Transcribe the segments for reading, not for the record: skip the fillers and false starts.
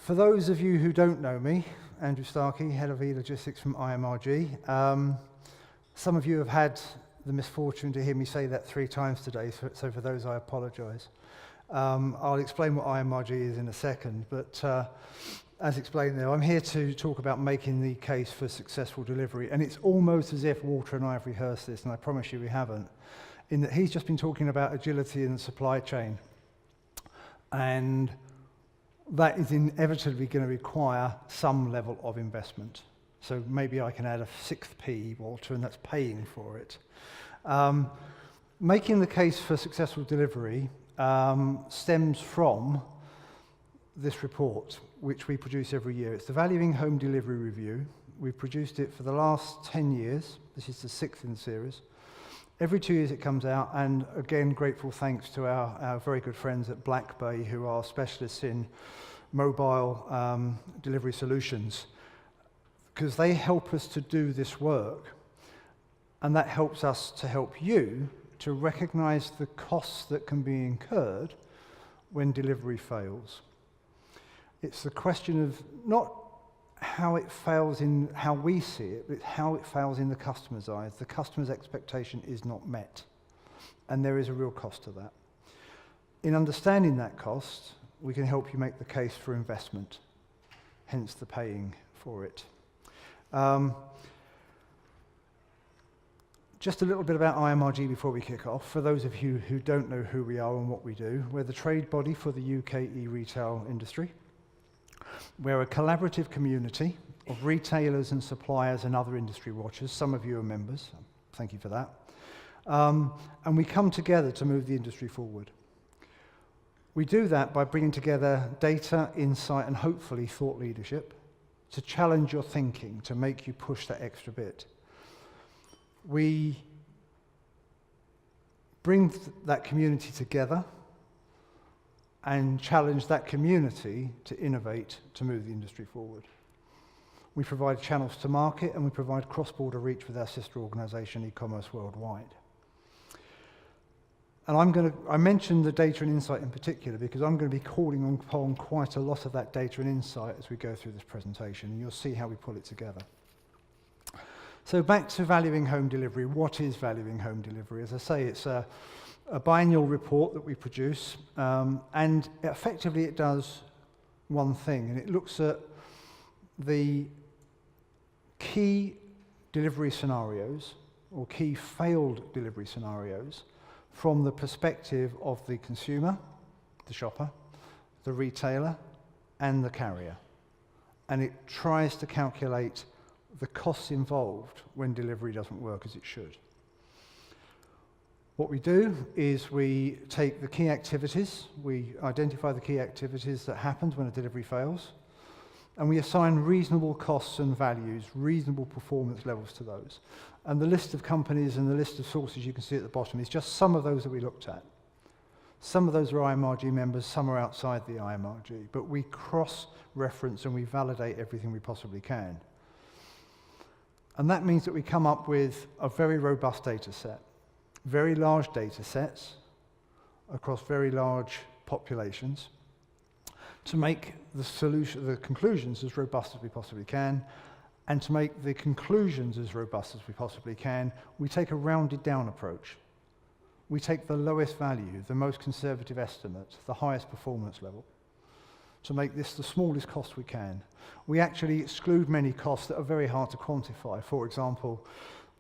For those of you who don't know me, Andrew Starkey, Head of E-Logistics from IMRG. Some of you have had the misfortune to hear me say that 3 times today, so for those I apologise. I'll explain what IMRG is in a second, but as explained there, I'm here to talk about making the case for successful delivery, and it's almost as if Walter and I have rehearsed this, and I promise you we haven't, in that he's just been talking about agility in the supply chain, and that is inevitably going to require some level of investment. So maybe I can add a 6th P, Walter, and that's paying for it. Making the case for successful delivery stems from this report, which we produce every year. It's the Valuing Home Delivery Review. We've produced it for the last 10 years. This is the 6th in the series. Every 2 years it comes out, and again, grateful thanks to our very good friends at Black Bay, who are specialists in mobile delivery solutions, because they help us to do this work, and that helps us to help you to recognize the costs that can be incurred when delivery fails. It's the question of not how it fails in how we see it, but how it fails in the customer's eyes. The customer's expectation is not met, and there is a real cost to that. In understanding that cost, we can help you make the case for investment, hence the paying for it. Just a little bit about IMRG before we kick off. For those of you who don't know who we are and what we do, we're the trade body for the UK e-retail industry. We're a collaborative community of retailers and suppliers and other industry watchers. Some of you are members. Thank you for that. And we come together to move the industry forward. We do that by bringing together data, insight, and hopefully thought leadership to challenge your thinking, to make you push that extra bit. We bring that community together and challenge that community to innovate, to move the industry forward. We provide channels to market, and we provide cross-border reach with our sister organisation, E-Commerce Worldwide. And I mentioned the data and insight in particular because I'm going to be calling upon quite a lot of that data and insight as we go through this presentation, and you'll see how we pull it together. So back to Valuing Home Delivery. What is Valuing Home Delivery? As I say, it's a biannual report that we produce, and effectively it does one thing, and it looks at the key delivery scenarios or key failed delivery scenarios from the perspective of the consumer, the shopper, the retailer, and the carrier. And it tries to calculate the costs involved when delivery doesn't work as it should. What we do is we take the key activities, we identify the key activities that happens when a delivery fails, and we assign reasonable costs and values, reasonable performance levels to those. And the list of companies and the list of sources you can see at the bottom is just some of those that we looked at. Some of those are IMRG members, some are outside the IMRG, but we cross-reference and we validate everything we possibly can. And that means that we come up with a very robust data set, very large data sets across very large populations to make the conclusions as robust as we possibly can. And to make the conclusions as robust as we possibly can, we take a rounded down approach. We take the lowest value, the most conservative estimate, the highest performance level, to make this the smallest cost we can. We actually exclude many costs that are very hard to quantify. For example,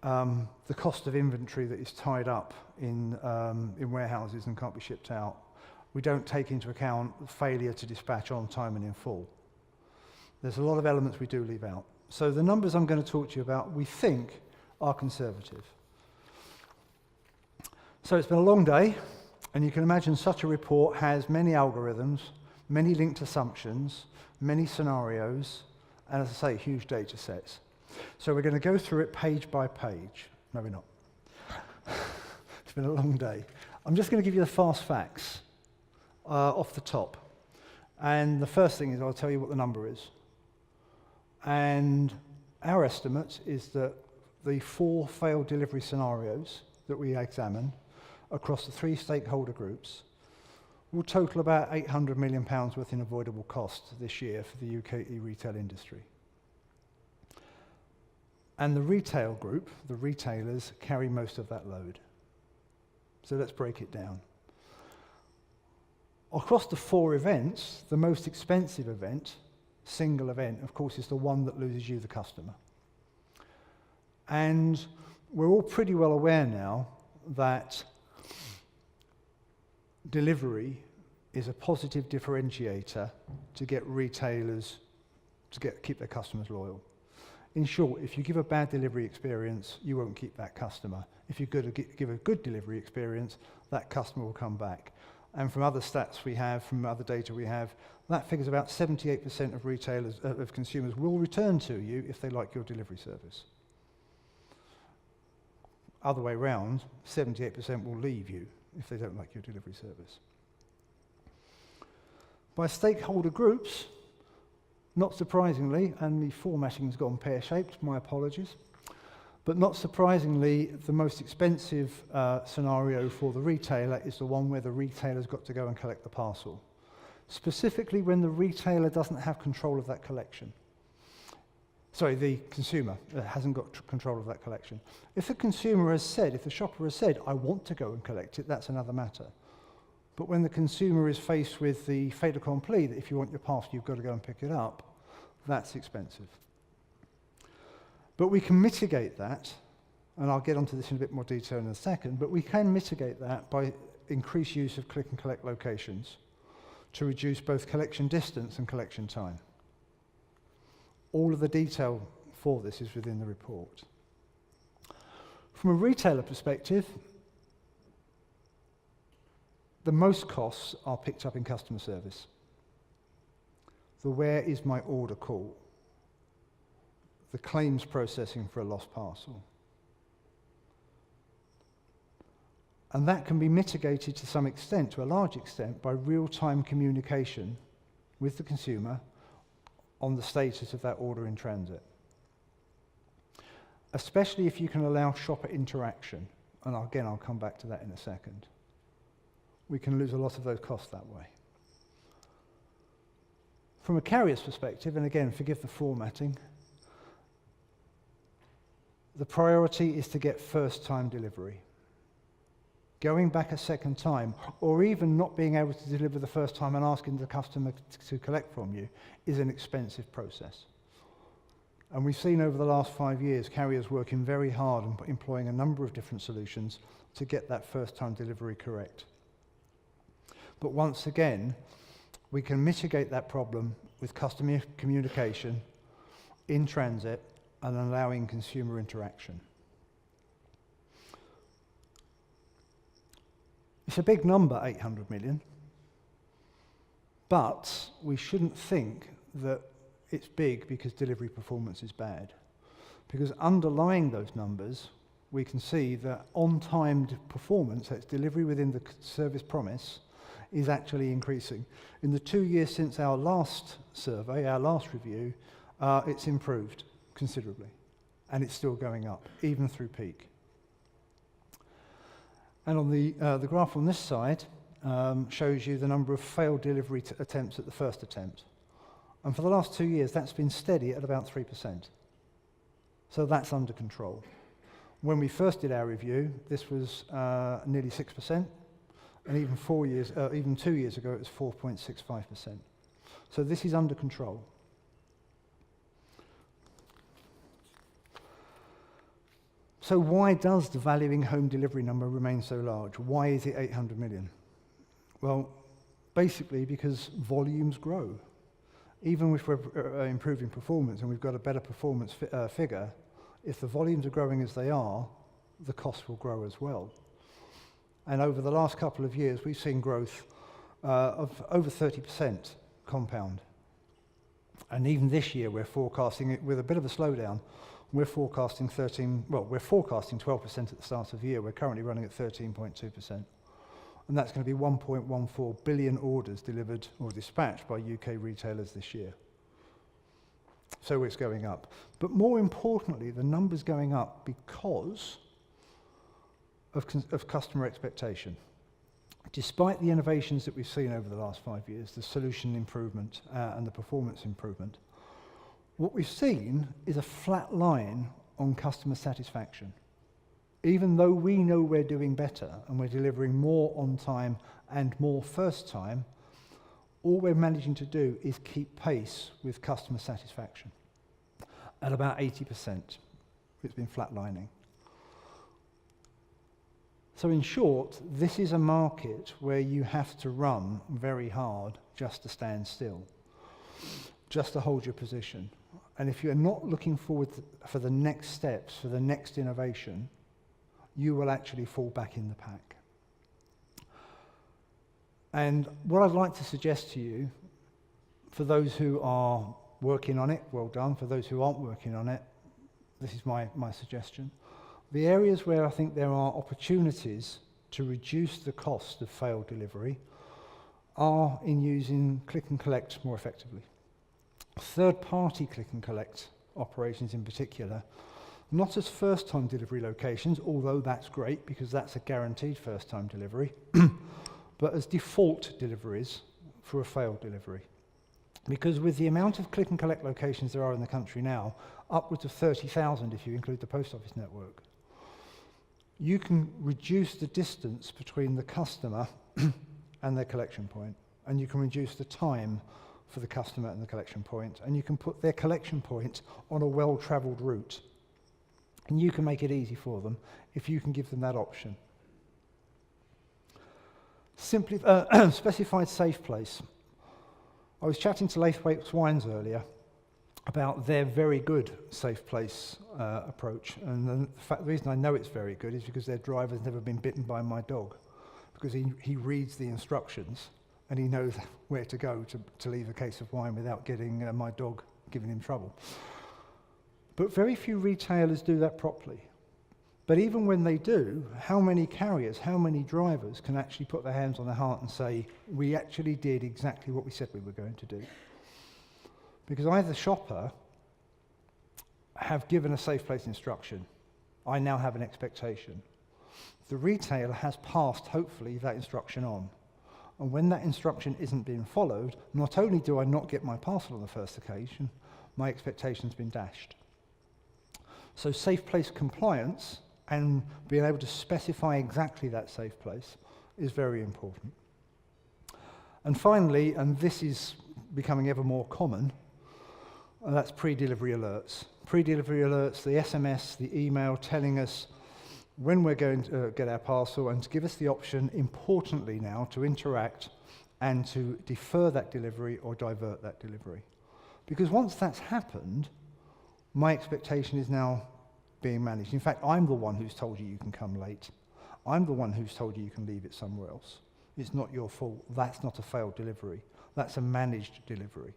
the cost of inventory that is tied up in warehouses and can't be shipped out. We don't take into account failure to dispatch on time and in full. There's a lot of elements we do leave out. So the numbers I'm going to talk to you about, we think, are conservative. So it's been a long day, and you can imagine such a report has many algorithms, many linked assumptions, many scenarios, and as I say, huge data sets. So we're going to go through it page by page. No, we're not. It's been a long day. I'm just going to give you the fast facts off the top. And the first thing is I'll tell you what the number is. And our estimate is that the 4 failed delivery scenarios that we examine across the 3 stakeholder groups will total about £800 million worth in avoidable costs this year for the UK e-retail industry. And the retail group, the retailers, carry most of that load. So let's break it down. Across the 4 events, the most expensive event, single event, of course, is the one that loses you, the customer. And we're all pretty well aware now that delivery is a positive differentiator to get retailers to keep their customers loyal. In short, if you give a bad delivery experience, you won't keep that customer. If you give a good delivery experience, that customer will come back. And from other stats we have, from other data we have, that figures about 78% of retailers, of consumers will return to you if they like your delivery service. Other way round, 78% will leave you if they don't like your delivery service. By stakeholder groups, not surprisingly, and the formatting's gone pear-shaped, my apologies, but not surprisingly, the most expensive scenario for the retailer is the one where the retailer's got to go and collect the parcel. Specifically when the retailer doesn't have control of that collection. Sorry, the consumer hasn't got control of that collection. If the consumer has said, if the shopper has said, I want to go and collect it, that's another matter. But when the consumer is faced with the fait accompli that if you want your parcel, you've got to go and pick it up, that's expensive. But we can mitigate that, and I'll get onto this in a bit more detail in a second, but we can mitigate that by increased use of click and collect locations to reduce both collection distance and collection time. All of the detail for this is within the report. From a retailer perspective, the most costs are picked up in customer service. The where is my order call? The claims processing for a lost parcel. And that can be mitigated to some extent, to a large extent, by real-time communication with the consumer on the status of that order in transit. Especially if you can allow shopper interaction. And again, I'll come back to that in a second. We can lose a lot of those costs that way. From a carrier's perspective, and again, forgive the formatting, the priority is to get first-time delivery. Going back a second time, or even not being able to deliver the first time and asking the customer to collect from you, is an expensive process. And we've seen over the last 5 years carriers working very hard and employing a number of different solutions to get that first-time delivery correct. But once again, we can mitigate that problem with customer communication in transit and allowing consumer interaction. It's a big number, 800 million, but we shouldn't think that it's big because delivery performance is bad. Because underlying those numbers, we can see that on-timed performance, that's delivery within the service promise, is actually increasing. In the 2 years since our last survey, our last review, it's improved considerably. And it's still going up, even through peak. And on the graph on this side shows you the number of failed delivery attempts at the first attempt. And for the last 2 years, that's been steady at about 3%. So that's under control. When we first did our review, this was nearly 6%. And even 2 years ago, it was 4.65%. So this is under control. So why does the valuing home delivery number remain so large? Why is it 800 million? Well, basically because volumes grow. Even if we're improving performance and we've got a better performance figure, if the volumes are growing as they are, the costs will grow as well. And over the last couple of years, we've seen growth of over 30% compound. And even this year, we're forecasting it with a bit of a slowdown. We're forecasting 12% at the start of the year. We're currently running at 13.2%. And that's going to be 1.14 billion orders delivered or dispatched by UK retailers this year. So it's going up. But more importantly, the number's going up because of customer expectation. despite the innovations that we've seen over the last 5 years, the solution improvement and the performance improvement, what we've seen is a flat line on customer satisfaction. Even though we know we're doing better and we're delivering more on time and more first time, all we're managing to do is keep pace with customer satisfaction at about 80%. It's been flatlining. So in short, this is a market where you have to run very hard just to stand still, just to hold your position. And if you're not looking forward for the next steps, for the next innovation, you will actually fall back in the pack. And what I'd like to suggest to you, for those who are working on it, well done. For those who aren't working on it, this is my suggestion. The areas where I think there are opportunities to reduce the cost of failed delivery are in using click and collect more effectively. Third-party click and collect operations in particular, not as first-time delivery locations, although that's great because that's a guaranteed first-time delivery, but as default deliveries for a failed delivery. Because with the amount of click and collect locations there are in the country now, upwards of 30,000 if you include the post office network, you can reduce the distance between the customer and their collection point, and you can reduce the time for the customer and the collection point, and you can put their collection point on a well-travelled route. And you can make it easy for them if you can give them that option. Simply specified safe place. I was chatting to Laithwaite's Wines earlier about their very good safe place approach, and the reason I know it's very good is because their driver's never been bitten by my dog, because he reads the instructions and he knows where to go to leave a case of wine without getting my dog giving him trouble. But very few retailers do that properly. But even when they do, how many carriers, how many drivers can actually put their hands on their heart and say, we actually did exactly what we said we were going to do? Because I, the shopper, have given a safe place instruction. I now have an expectation. The retailer has passed, hopefully, that instruction on. And when that instruction isn't being followed, not only do I not get my parcel on the first occasion, my expectation's been dashed. So safe place compliance and being able to specify exactly that safe place is very important. And finally, and this is becoming ever more common, that's pre-delivery alerts. Pre-delivery alerts, the SMS, the email telling us when we're going to get our parcel, and to give us the option, importantly now, to interact and to defer that delivery or divert that delivery. Because once that's happened, my expectation is now being managed. In fact, I'm the one who's told you can come late. I'm the one who's told you can leave it somewhere else. It's not your fault. That's not a failed delivery. That's a managed delivery.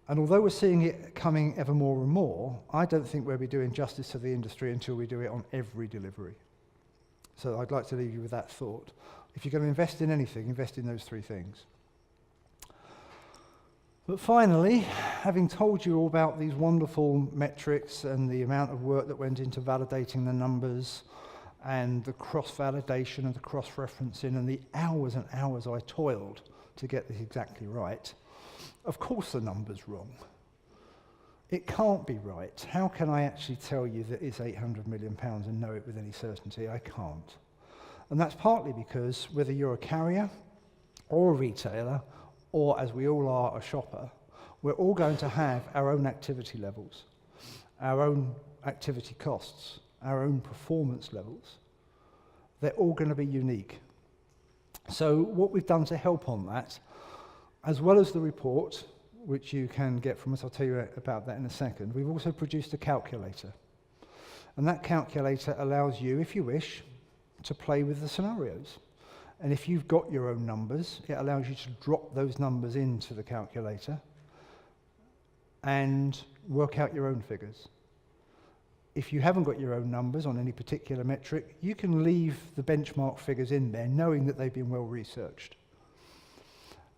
And although we're seeing it coming ever more and more, I don't think we'll be doing justice to the industry until we do it on every delivery. So I'd like to leave you with that thought. If you're going to invest in anything, invest in those three things. But finally, having told you all about these wonderful metrics and the amount of work that went into validating the numbers and the cross-validation and the cross-referencing and the hours and hours I toiled to get this exactly right, of course the number's wrong. It can't be right. How can I actually tell you that it's £800 million and know it with any certainty? I can't. And that's partly because whether you're a carrier or a retailer, or as we all are, a shopper, we're all going to have our own activity levels, our own activity costs, our own performance levels. They're all going to be unique. So what we've done to help on that, as well as the report, which you can get from us, I'll tell you about that in a second, we've also produced a calculator. And that calculator allows you, if you wish, to play with the scenarios. And if you've got your own numbers, it allows you to drop those numbers into the calculator and work out your own figures. If you haven't got your own numbers on any particular metric, you can leave the benchmark figures in there knowing that they've been well researched.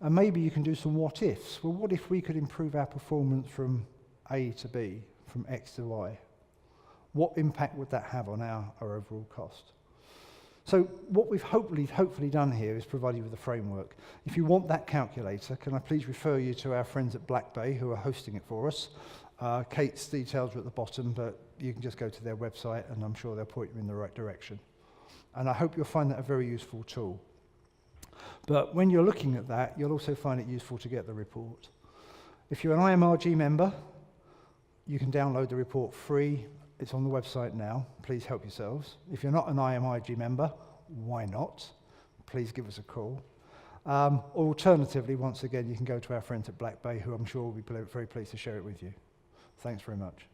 And maybe you can do some what ifs. Well, what if we could improve our performance from A to B, from X to Y? What impact would that have on our overall cost? So what we've hopefully done here is provide you with a framework. If you want that calculator, can I please refer you to our friends at Black Bay who are hosting it for us. Kate's details are at the bottom, but you can just go to their website and I'm sure they'll point you in the right direction. And I hope you'll find that a very useful tool. But when you're looking at that, you'll also find it useful to get the report. If you're an IMRG member, you can download the report free. It's on the website now. Please help yourselves. If you're not an IMRG member, why not? Please give us a call. Or alternatively, once again, you can go to our friends at Black Bay, who I'm sure will be very pleased to share it with you. Thanks very much.